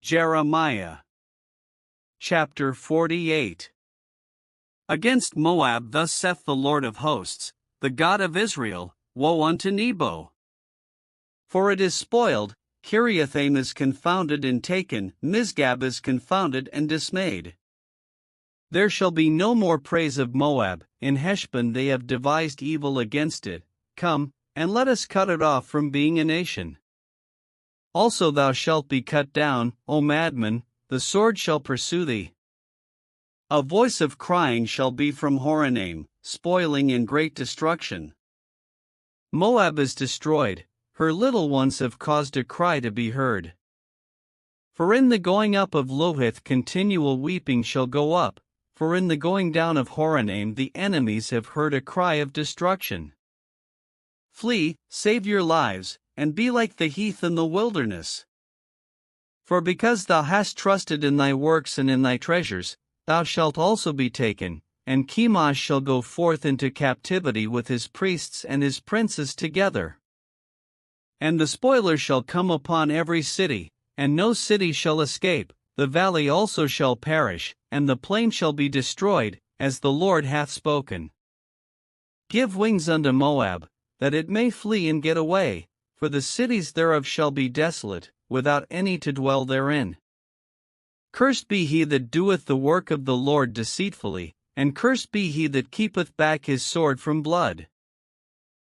Jeremiah. Chapter 48. Against Moab thus saith the Lord of hosts, the God of Israel, woe unto Nebo! For it is spoiled, Kiriathaim is confounded and taken, Misgab is confounded and dismayed. There shall be no more praise of Moab, in Heshbon they have devised evil against it. Come, and let us cut it off from being a nation. Also thou shalt be cut down, O madman, the sword shall pursue thee. A voice of crying shall be from Horonaim, spoiling and great destruction. Moab is destroyed, her little ones have caused a cry to be heard. For in the going up of Lohith continual weeping shall go up, for in the going down of Horonaim the enemies have heard a cry of destruction. Flee, save your lives, and be like the heath in the wilderness. For because thou hast trusted in thy works and in thy treasures, thou shalt also be taken, and Chemosh shall go forth into captivity with his priests and his princes together. And the spoiler shall come upon every city, and no city shall escape, the valley also shall perish, and the plain shall be destroyed, as the Lord hath spoken. Give wings unto Moab, that it may flee and get away, for the cities thereof shall be desolate, without any to dwell therein. Cursed be he that doeth the work of the Lord deceitfully, and cursed be he that keepeth back his sword from blood.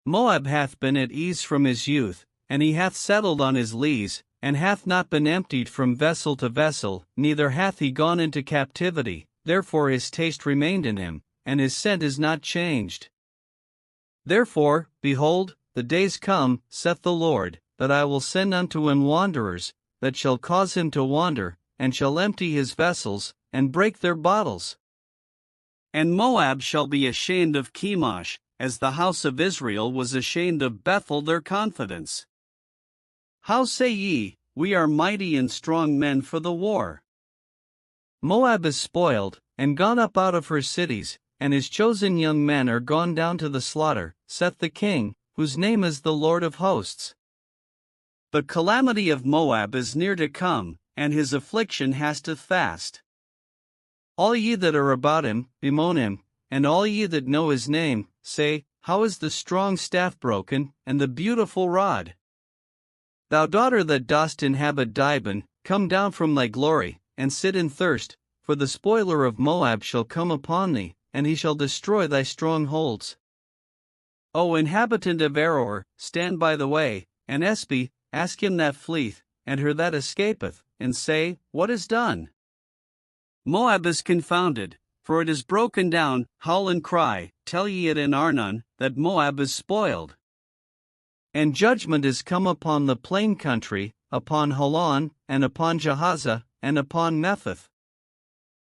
Moab hath been at ease from his youth, and he hath settled on his lees, and hath not been emptied from vessel to vessel, neither hath he gone into captivity, therefore his taste remained in him, and his scent is not changed. Therefore, behold, the days come, saith the Lord, that I will send unto him wanderers, that shall cause him to wander, and shall empty his vessels, and break their bottles. And Moab shall be ashamed of Chemosh, as the house of Israel was ashamed of Bethel their confidence. How say ye, we are mighty and strong men for the war? Moab is spoiled, and gone up out of her cities, and his chosen young men are gone down to the slaughter, saith the King, whose name is the Lord of hosts. The calamity of Moab is near to come, and his affliction hasteth fast. All ye that are about him, bemoan him, and all ye that know his name, say, how is the strong staff broken, and the beautiful rod? Thou daughter that dost inhabit Dibon, come down from thy glory, and sit in thirst, for the spoiler of Moab shall come upon thee, and he shall destroy thy strongholds. O inhabitant of Aroer, stand by the way, and Espe, ask him that fleeth, and her that escapeth, and say, what is done? Moab is confounded, for it is broken down, howl and cry, tell ye it in Arnon, that Moab is spoiled. And judgment is come upon the plain country, upon Holon, and upon Jahaza, and upon Mepheth,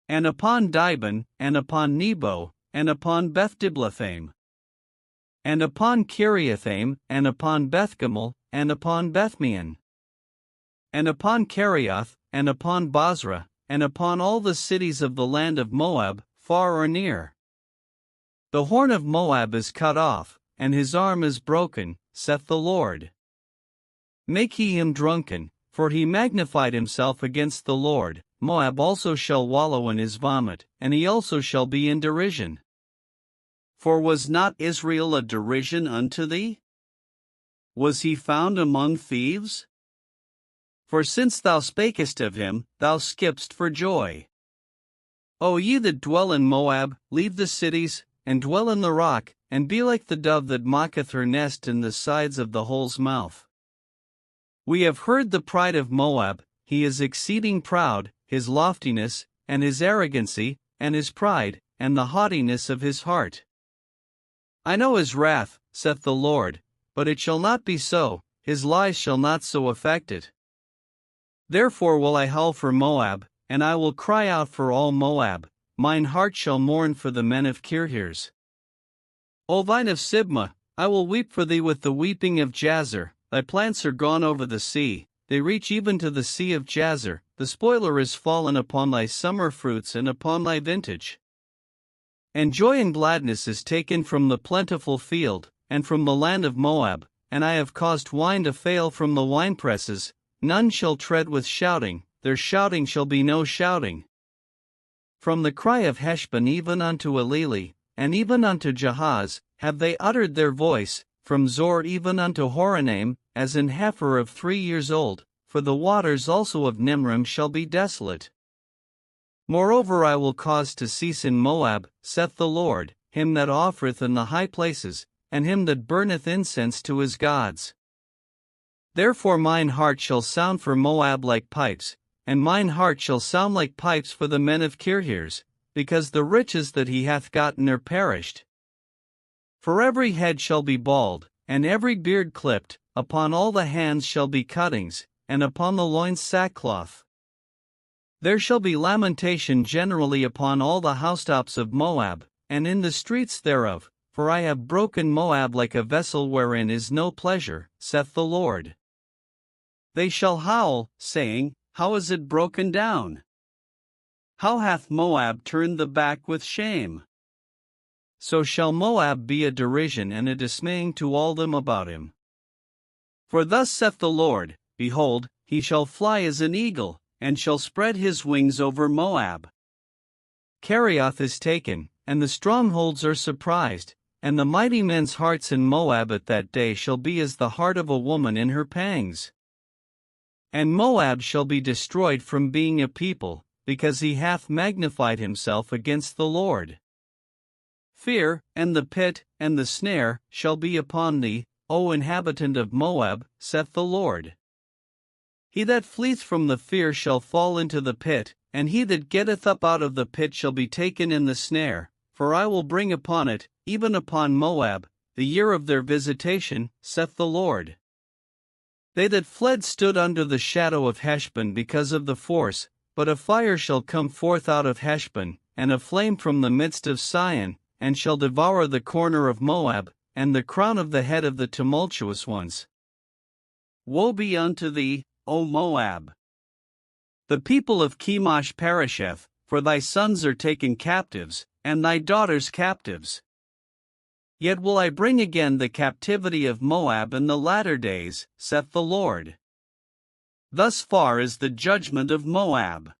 and upon Dibon, and upon Nebo, and upon Beth-Diblathaim, and upon Kiriathaim, and upon Bethgamel, and upon Bethmeon, and upon Kerioth, and upon Bozrah, and upon all the cities of the land of Moab, far or near. The horn of Moab is cut off, and his arm is broken, saith the Lord. Make ye him drunken, for he magnified himself against the Lord. Moab also shall wallow in his vomit, and he also shall be in derision. For was not Israel a derision unto thee? Was he found among thieves? For since thou spakest of him, thou skippedst for joy. O ye that dwell in Moab, leave the cities, and dwell in the rock, and be like the dove that mocketh her nest in the sides of the hole's mouth. We have heard the pride of Moab, he is exceeding proud, his loftiness, and his arrogancy, and his pride, and the haughtiness of his heart. I know his wrath, saith the Lord, but it shall not be so, his lies shall not so affect it. Therefore will I howl for Moab, and I will cry out for all Moab, mine heart shall mourn for the men of Kirhirs. O vine of Sibmah, I will weep for thee with the weeping of Jazer, thy plants are gone over the sea, they reach even to the sea of Jazer, the spoiler is fallen upon thy summer fruits and upon thy vintage. And joy and gladness is taken from the plentiful field, and from the land of Moab, and I have caused wine to fail from the winepresses, none shall tread with shouting, their shouting shall be no shouting. From the cry of Heshbon even unto Eleli, and even unto Jahaz, have they uttered their voice, from Zor even unto Horonaim, as an heifer of 3 years old, for the waters also of Nimrim shall be desolate. Moreover I will cause to cease in Moab, saith the Lord, him that offereth in the high places, and him that burneth incense to his gods. Therefore mine heart shall sound for Moab like pipes, and mine heart shall sound like pipes for the men of Kirhirs, because the riches that he hath gotten are perished. For every head shall be bald, and every beard clipped, upon all the hands shall be cuttings, and upon the loins sackcloth. There shall be lamentation generally upon all the housetops of Moab, and in the streets thereof, for I have broken Moab like a vessel wherein is no pleasure, saith the Lord. They shall howl, saying, How is it broken down? How hath Moab turned the back with shame? So shall Moab be a derision and a dismaying to all them about him. For thus saith the Lord, Behold, he shall fly as an eagle, and shall spread his wings over Moab. Kerioth is taken, and the strongholds are surprised, and the mighty men's hearts in Moab at that day shall be as the heart of a woman in her pangs. And Moab shall be destroyed from being a people, because he hath magnified himself against the Lord. Fear, and the pit, and the snare, shall be upon thee, O inhabitant of Moab, saith the Lord. He that fleeth from the fear shall fall into the pit, and he that getteth up out of the pit shall be taken in the snare, for I will bring upon it, even upon Moab, the year of their visitation, saith the Lord. They that fled stood under the shadow of Heshbon because of the force, but a fire shall come forth out of Heshbon, and a flame from the midst of Sion, and shall devour the corner of Moab, and the crown of the head of the tumultuous ones. Woe be unto thee, O Moab! The people of Chemosh perisheth, for thy sons are taken captives, and thy daughters captives. Yet will I bring again the captivity of Moab in the latter days, saith the Lord. Thus far is the judgment of Moab.